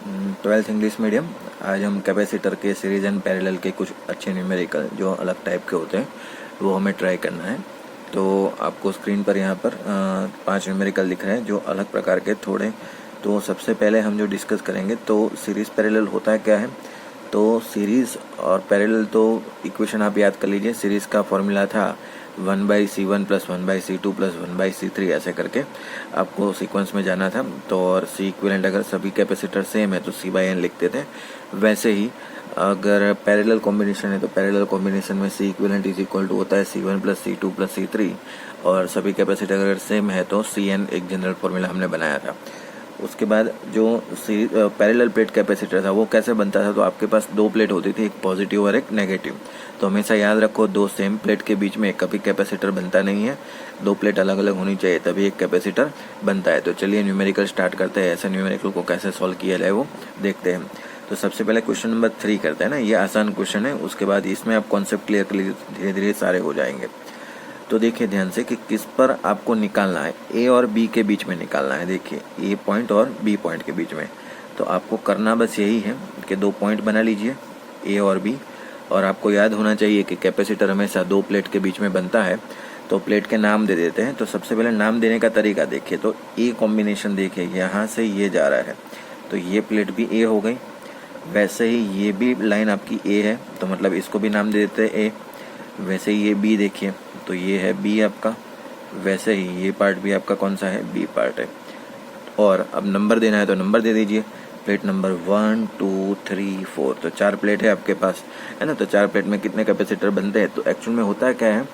Twelfth English medium. आज हम capacitor के सीरीज एंड पैरेलल के कुछ अच्छे न्यूमेरिकल जो अलग टाइप के होते हैं वो हमें ट्राई करना है। तो आपको स्क्रीन पर यहाँ पर 5 न्यूमेरिकल दिख रहे हैं जो अलग प्रकार के थोड़े। तो सबसे पहले हम जो डिस्कस करेंगे तो सीरीज पैरेलल होता है क्या है। तो सीरीज़ और पैरेलल तो इक्वेशन आप याद कर लीजिए। सीरीज़ का फॉर्मूला था 1/C1 + 1/C2 + 1/C3 ऐसे करके आपको सीक्वेंस में जाना था। तो और सी इक्विवेलेंट अगर सभी कैपेसिटर सेम है तो C/N लिखते थे। वैसे ही अगर पैरेलल कॉम्बिनेशन है तो पैरेलल कॉम्बिनेशन में सी इक्विवेलेंट = होता है C1 + C2 + C3 और सभी कैपेसिटर अगर सेम है तो CN एक जनरल फॉर्मूला हमने बनाया था। उसके बाद जो पैरेलल प्लेट कैपेसिटर था वो कैसे बनता था। तो आपके पास 2 प्लेट होती थी, एक पॉजिटिव और एक नेगेटिव। तो हमेशा याद रखो 2 सेम प्लेट के बीच में कभी कैपेसिटर बनता नहीं है, 2 प्लेट अलग अलग होनी चाहिए तभी एक कैपेसिटर बनता है। तो चलिए न्यूमेरिकल स्टार्ट करते हैं। ऐसे न्यूमेरिकल को कैसे सॉल्व किया जाए वो देखते हैं। तो सबसे पहले क्वेश्चन नंबर 3 करते हैं ना। ये आसान क्वेश्चन है, उसके बाद इसमें आप कॉन्सेप्ट क्लियर कर लीजिए, धीरे धीरे सारे हो जाएंगे। तो देखिए ध्यान से कि किस पर आपको निकालना है, ए और बी के बीच में निकालना है। देखिए ए पॉइंट और बी पॉइंट के बीच में। तो आपको करना बस यही है कि 2 पॉइंट बना लीजिए ए और बी। और आपको याद होना चाहिए कि कैपेसिटर हमेशा 2 प्लेट के बीच में बनता है। तो प्लेट के नाम दे देते हैं। तो सबसे पहले नाम देने का तरीका देखिए। तो ए कॉम्बिनेशन देखिए यहाँ से ये जा रहा है तो ये प्लेट भी ए हो गई। वैसे ही ये भी लाइन आपकी ए है तो मतलब इसको भी नाम दे देते हैं ए। वैसे ही ये बी देखिए तो ये है बी आपका। वैसे ही ये पार्ट भी आपका कौन सा है, बी पार्ट है। और अब नंबर देना है तो नंबर दे दीजिए। Plate number 1 2 3 4। तो 4 प्लेट है आपके पास, है ना। तो 4 प्लेट में कितने कैपेसिटर बनते हैं। तो एक्चुअल में होता है क्या है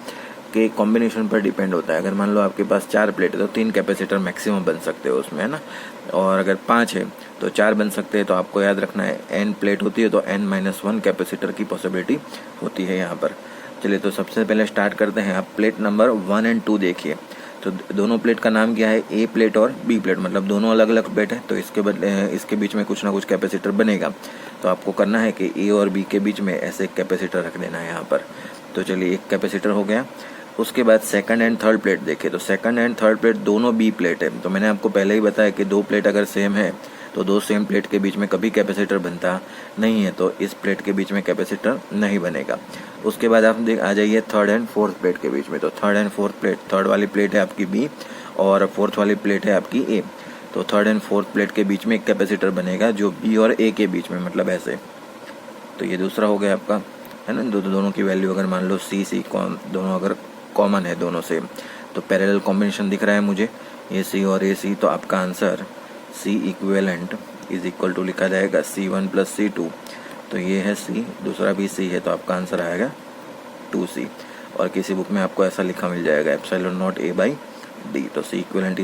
कि कॉम्बिनेशन पर डिपेंड होता है। अगर मान लो आपके पास 4 प्लेट है तो 3 कैपेसिटर मैक्सिमम बन सकते हो उसमें, है ना। और अगर 5 है तो 4 बन सकते हैं। तो आपको याद रखना है n प्लेट होती है तो n-1 कैपेसिटर की पॉसिबिलिटी होती है यहाँ पर। चलिए तो सबसे पहले स्टार्ट करते हैं। आप प्लेट नंबर 1 और 2 देखिए। तो दोनों प्लेट का नाम क्या है, ए प्लेट और बी प्लेट, मतलब दोनों अलग अलग प्लेट है। तो इसके बीच में कुछ ना कुछ कैपेसिटर बनेगा। तो आपको करना है कि ए और बी के बीच में ऐसे एक कैपेसिटर रख देना है यहाँ पर। तो चलिए एक कैपेसिटर हो गया। उसके बाद सेकंड एंड थर्ड प्लेट देखिए। तो सेकंड एंड थर्ड प्लेट दोनों बी प्लेट है। तो मैंने आपको पहले ही बताया कि 2 प्लेट अगर सेम है तो 2 सेम प्लेट के बीच में कभी कैपेसिटर बनता नहीं है। तो इस प्लेट के बीच में कैपेसिटर नहीं बनेगा। उसके बाद आप आ जाइए थर्ड एंड फोर्थ प्लेट के बीच में। तो third and fourth plate, third वाली प्लेट है आपकी बी और फोर्थ वाली प्लेट है आपकी ए। तो थर्ड एंड फोर्थ प्लेट के बीच में एक कैपेसिटर बनेगा जो बी और ए के बीच में, मतलब ऐसे। तो ये दूसरा हो गया आपका, है ना। दोनों की वैल्यू अगर मान लो सी दोनों अगर कॉमन है, दोनों सेम, तो पैरेलल कॉम्बिनेशन दिख रहा है मुझे ये सी और ए सी। तो आपका आंसर सी इक्विवेलेंट = लिखा जाएगा C1 + C2। तो ये है C, दूसरा भी C है तो आपका आंसर आएगा 2C। और किसी बुक में आपको ऐसा लिखा मिल जाएगा ε0 A/D। तो C इक्विवेलेंट =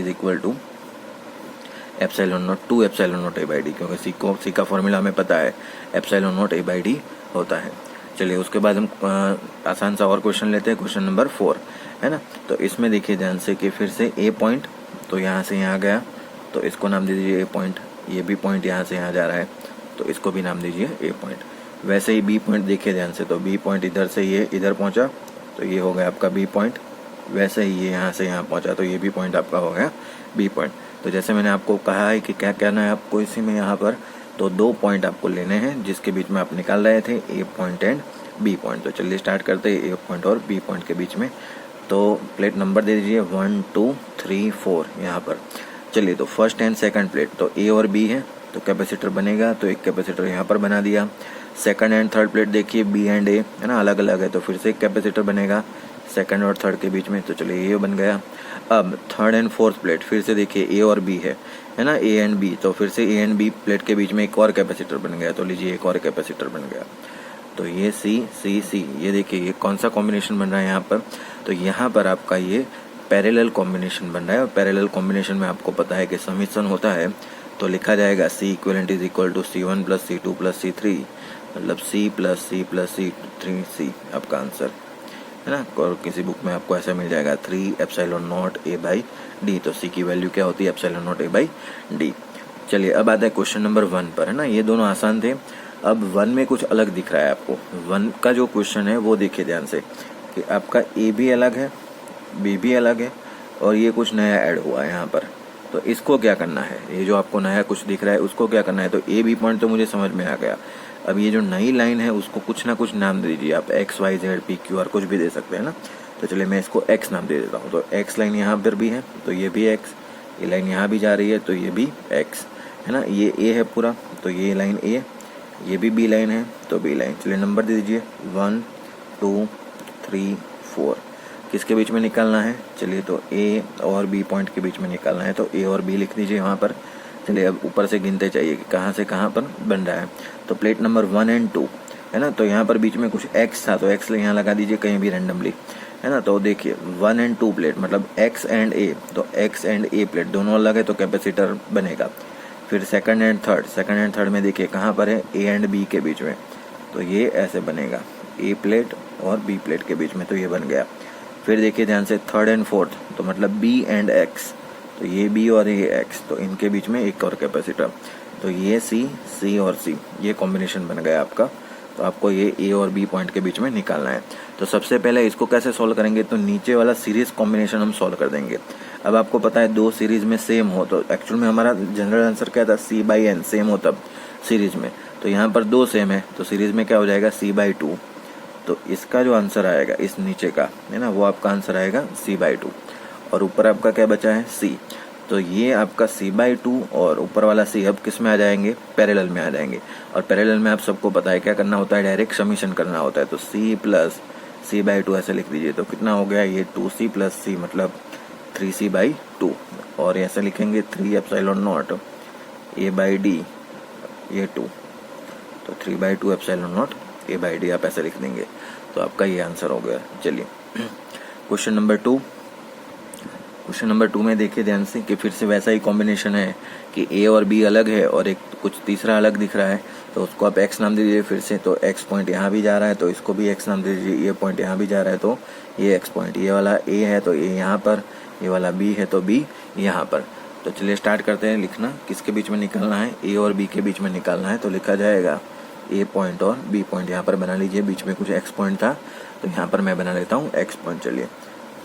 ε0 2 ε0 A/D, क्योंकि C का फॉर्मूला हमें पता है ε0 A/D होता है। चलिए उसके बाद हम आसान सा और क्वेश्चन लेते हैं, क्वेश्चन नंबर 4, है ना। तो इसमें देखिए ध्यान से कि फिर से ए पॉइंट तो यहाँ से यहाँ गया तो इसको नाम दे दीजिए ए पॉइंट। ये बी पॉइंट यहाँ से यहाँ जा रहा है तो इसको भी नाम दीजिए ए पॉइंट। वैसे ही बी पॉइंट देखिए ध्यान से। तो बी पॉइंट इधर से ये इधर पहुँचा तो ये हो गया आपका बी पॉइंट। वैसे ही ये यहाँ से यहाँ पहुँचा तो ये बी पॉइंट आपका हो गया बी पॉइंट। तो जैसे मैंने आपको कहा है कि क्या करना है आपको इसी में यहाँ पर, तो 2 पॉइंट आपको लेने हैं जिसके बीच में आप निकाल रहे थे ए पॉइंट एंड बी पॉइंट। तो चलिए स्टार्ट करते हैं ए पॉइंट और बी पॉइंट के बीच में। तो प्लेट नंबर दे दीजिए 1 2 3 4 यहाँ पर। चलिए तो फर्स्ट एंड सेकंड प्लेट तो ए और बी है तो कैपेसिटर बनेगा। तो एक कैपेसिटर यहाँ पर बना दिया। सेकंड एंड थर्ड प्लेट देखिए बी एंड ए, है ना, अलग अलग है तो फिर से एक कैपेसिटर बनेगा सेकंड और थर्ड के बीच में। तो चलिए ये बन गया। अब थर्ड एंड फोर्थ प्लेट फिर से देखिए ए और बी है ना, ए एंड बी। तो फिर से ए एंड बी प्लेट के बीच में एक और कैपेसिटर बन गया। तो लीजिए एक और कैपेसिटर बन गया। तो ये सी सी सी, ये देखिए ये कौन सा कॉम्बिनेशन बन रहा है यहाँ पर। तो यहाँ पर आपका ये पैरेलल कॉम्बिनेशन बन रहा है। और पैरेलल कॉम्बिनेशन में आपको पता है कि समिशन होता है तो लिखा जाएगा C equivalent = C1 + C2 + C3, मतलब C + C + C3C आपका आंसर, है ना। और किसी बुक में आपको ऐसा मिल जाएगा 3 ε0 A/D। तो C की वैल्यू क्या होती है, ε0 A/D। चलिए अब आता है क्वेश्चन नंबर 1 पर, है ना। ये दोनों आसान थे। अब 1 में कुछ अलग दिख रहा है आपको। 1 का जो क्वेश्चन है वो देखिए ध्यान से कि आपका ए भी अलग है, बी भी अलग है और ये कुछ नया ऐड हुआ है यहाँ पर। तो इसको क्या करना है, ये जो आपको नया कुछ दिख रहा है उसको क्या करना है। तो ए बी पॉइंट तो मुझे समझ में आ गया। अब ये जो नई लाइन है उसको कुछ ना कुछ नाम दे दीजिए आप, X Y Z P Q R कुछ भी दे सकते हैं ना। तो चलिए मैं इसको एक्स नाम दे देता हूँ। तो एक्स लाइन यहाँ पर भी है तो ये भी एक्स, ये लाइन यहाँ भी जा रही है तो ये भी एक्स है ना। ये ए है पूरा तो ये लाइन ए, ये भी बी लाइन है तो बी लाइन। चलिए नंबर दे दीजिए 1 2 3 4। किसके बीच में निकालना है, चलिए तो ए और बी पॉइंट के बीच में निकालना है तो ए और बी लिख दीजिए वहाँ पर। चलिए अब ऊपर से गिनते चाहिए कि कहाँ से कहाँ पर बन रहा है। तो प्लेट नंबर 1 और 2 है ना, तो यहाँ पर बीच में कुछ एक्स था तो एक्स यहाँ लगा दीजिए कहीं भी रैंडमली है ना। तो देखिए 1 और 2 प्लेट मतलब एक्स एंड ए, तो एक्स एंड ए प्लेट दोनों अलग है तो कैपेसिटर बनेगा। फिर सेकंड एंड थर्ड में देखिए कहाँ पर है, ए एंड बी के बीच में, तो ये ऐसे बनेगा ए प्लेट और बी प्लेट के बीच में, तो ये बन गया। फिर देखिए ध्यान से थर्ड एंड फोर्थ, तो मतलब बी एंड एक्स, तो ये बी और ये एक्स, तो इनके बीच में एक और कैपेसिटर, तो ये सी और सी, ये कॉम्बिनेशन बन गया आपका। तो आपको ये ए और बी पॉइंट के बीच में निकालना है। तो सबसे पहले इसको कैसे सॉल्व करेंगे, तो नीचे वाला सीरीज कॉम्बिनेशन हम सॉल्व कर देंगे। अब आपको पता है दो सीरीज में सेम हो, तो एक्चुअल में हमारा जनरल आंसर क्या था, C/N सेम हो तब सीरीज में, तो यहाँ पर दो सेम है तो सीरीज में क्या हो जाएगा C/2। तो इसका जो आंसर आएगा इस नीचे का है ना, वो आपका आंसर आएगा C/2। और ऊपर आपका क्या बचा है C, तो ये आपका C/2 और ऊपर वाला C अब किस में आ जाएंगे, पैरेलल में आ जाएंगे। और पैरेलल में आप सबको पता है क्या करना होता है, डायरेक्ट समीशन करना होता है। तो C प्लस C/2 ऐसे लिख दीजिए। तो कितना हो गया ये 2C प्लस C मतलब 3C/2। और ऐसे लिखेंगे 3ε0 A/D ये 2, तो 3/2 ε0 A/D आप ऐसे लिख देंगे। तो आपका ये आंसर हो गया। चलिए क्वेश्चन नंबर 2। क्वेश्चन नंबर 2 में देखिए ध्यान से कि फिर से वैसा ही कॉम्बिनेशन है कि ए और बी अलग है और एक कुछ तीसरा अलग दिख रहा है, तो उसको आप एक्स नाम दे दीजिए फिर से। तो एक्स पॉइंट यहाँ भी जा रहा है तो इसको भी एक्स नाम दे दीजिए। ये पॉइंट यहाँ भी जा रहा है तो ये एक्स पॉइंट, ये वाला ए है तो ए यहाँ पर, ये वाला बी है तो बी यहाँ पर। तो चलिए स्टार्ट करते हैं लिखना। किसके बीच में निकालना है, ए और बी के बीच में निकालना है। तो लिखा जाएगा ए पॉइंट और बी पॉइंट, यहाँ पर बना लीजिए। बीच में कुछ एक्स पॉइंट था तो यहाँ पर मैं बना लेता हूँ एक्स पॉइंट। चलिए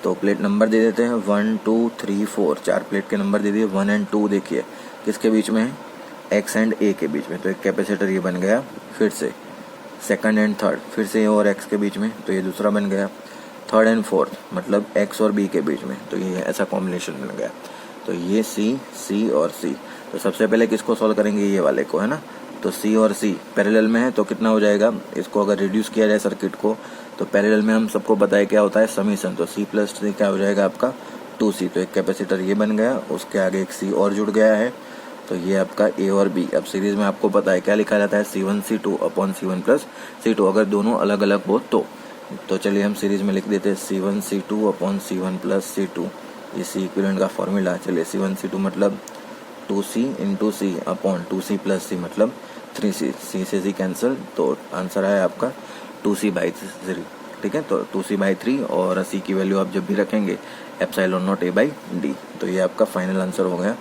तो प्लेट नंबर दे देते हैं 1 2 3 4, 4 प्लेट के नंबर दे दिए। 1 और 2 देखिए किसके बीच में है, एक्स एंड ए के बीच में, तो एक कैपेसिटर ये बन गया। फिर से सेकंड एंड थर्ड फिर से ए और एक्स के बीच में, तो ये दूसरा बन गया। थर्ड एंड फोर्थ मतलब एक्स और बी के बीच में, तो ये ऐसा कॉम्बिनेशन बन गया। तो ये सी और सी। तो सबसे पहले किसको सॉल्व करेंगे, ये वाले को है ना। तो सी और सी पैरेलल में है तो कितना हो जाएगा, इसको अगर रिड्यूस किया जाए सर्किट को तो पैरेलल में हम सबको पता है क्या होता है, समीशन। तो C प्लस C क्या हो जाएगा आपका 2C। तो एक कैपेसिटर ये बन गया, उसके आगे एक C और जुड़ गया है, तो ये आपका A और B। अब सीरीज में आपको पता है क्या लिखा जाता है, C1 C2 upon C1 plus C2, अगर दोनों अलग अलग हो तो चलिए हम सीरीज में लिख देते हैं C1 C2 upon C1 plus C2, ये C इक्विवेलेंट का फॉर्मूला। चलिए C1 C2 मतलब 2C into C upon 2C plus C मतलब 3C, C से C कैंसिल, तो आंसर आया आपका 2C/3। ठीक है, तो 2C/3 और C की वैल्यू आप जब भी रखेंगे ε0 A/D, तो ये आपका फाइनल आंसर हो गया।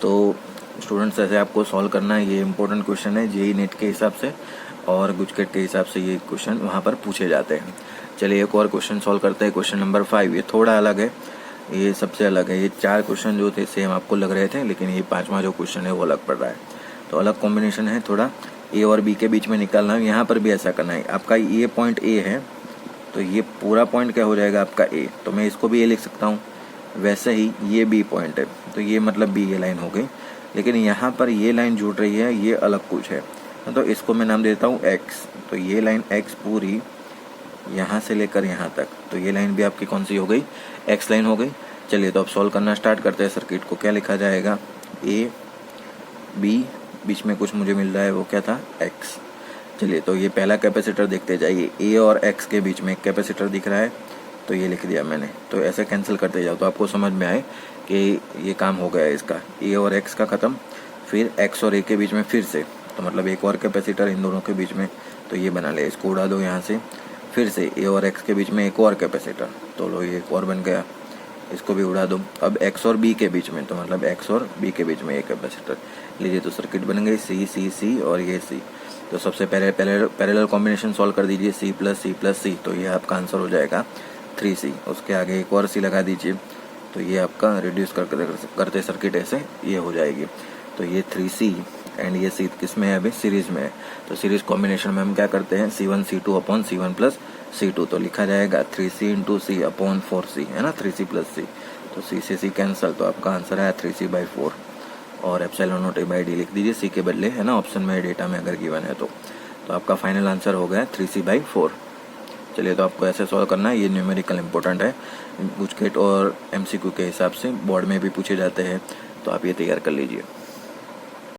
तो स्टूडेंट्स ऐसे आपको सॉल्व करना है, ये इंपॉर्टेंट क्वेश्चन है JEE नेट के हिसाब से और गुजकेट के हिसाब से ये क्वेश्चन वहाँ पर पूछे जाते हैं। चलिए एक और क्वेश्चन सॉल्व करते हैं, क्वेश्चन नंबर 5। ये थोड़ा अलग है, ये सबसे अलग है। ये 4 क्वेश्चन जो थे सेम आपको लग रहे थे, लेकिन ये 5वां जो क्वेश्चन है वो अलग पड़ रहा है। तो अलग कॉम्बिनेशन है थोड़ा, ए और बी के बीच में निकालना है। यहाँ पर भी ऐसा करना है, आपका ये पॉइंट ए है तो ये पूरा पॉइंट क्या हो जाएगा आपका ए, तो मैं इसको भी ए लिख सकता हूँ। वैसे ही ये बी पॉइंट है तो ये मतलब बी ये लाइन हो गई, लेकिन यहाँ पर ये लाइन जुड़ रही है, ये अलग कुछ है, तो इसको मैं नाम देता हूँ एक्स। तो ये लाइन एक्स पूरी यहाँ से लेकर यहाँ तक, तो ये लाइन भी आपकी कौन सी हो गई, एक्स लाइन हो गई। चलिए तो अब सॉल्व करना स्टार्ट करते हैं सर्किट को। क्या लिखा जाएगा, ए बी, बीच में कुछ मुझे मिल रहा है वो क्या था, एक्स। चलिए तो ये पहला कैपेसिटर देखते जाइए, ए और एक्स के बीच में एक कैपेसिटर दिख रहा है तो ये लिख दिया मैंने। तो ऐसे कैंसिल करते जाओ तो आपको समझ में आए कि ये काम हो गया इसका, ए और एक्स का ख़त्म। फिर एक्स और ए के बीच में फिर से, तो मतलब एक और कैपेसिटर इन दोनों के बीच में, तो ये बना ले, इसको उड़ा दो यहाँ से। फिर से ए और एक्स के बीच में एक और कैपेसिटर, तो लो ये एक और बन गया, इसको भी उड़ा दो। अब एक्स और बी के बीच में, तो मतलब एक्स और बी के बीच में एक कैपेसिटर लीजिए, तो सर्किट बन गई C और ये C। तो सबसे पहले पैरेलल कॉम्बिनेशन सॉल्व कर दीजिए, C प्लस C, तो ये आपका आंसर हो जाएगा 3C। उसके आगे एक और C लगा दीजिए, तो ये आपका रिड्यूस करते सर्किट ऐसे ये हो जाएगी। तो ये 3C एंड ये C किसमें है, अभी सीरीज में है। तो सीरीज कॉम्बिनेशन में हम क्या करते हैं, C1 C2 upon C1 plus C2, तो लिखा जाएगा 3C into C upon 4C, है ना, 3C प्लस C। तो C से C कैंसल, तो आपका आंसर है 3C/4 और एप्सिलॉन नॉट A/D लिख दीजिए C के बदले, है ना, ऑप्शन में डेटा में अगर गिवन है तो आपका फाइनल आंसर हो गया 3C/4। चलिए, तो आपको ऐसे सॉल्व करना है, ये न्यूमेरिकल इंपॉर्टेंट है, बुचकेट और MCQ के हिसाब से बोर्ड में भी पूछे जाते हैं, तो आप ये तैयार कर लीजिए।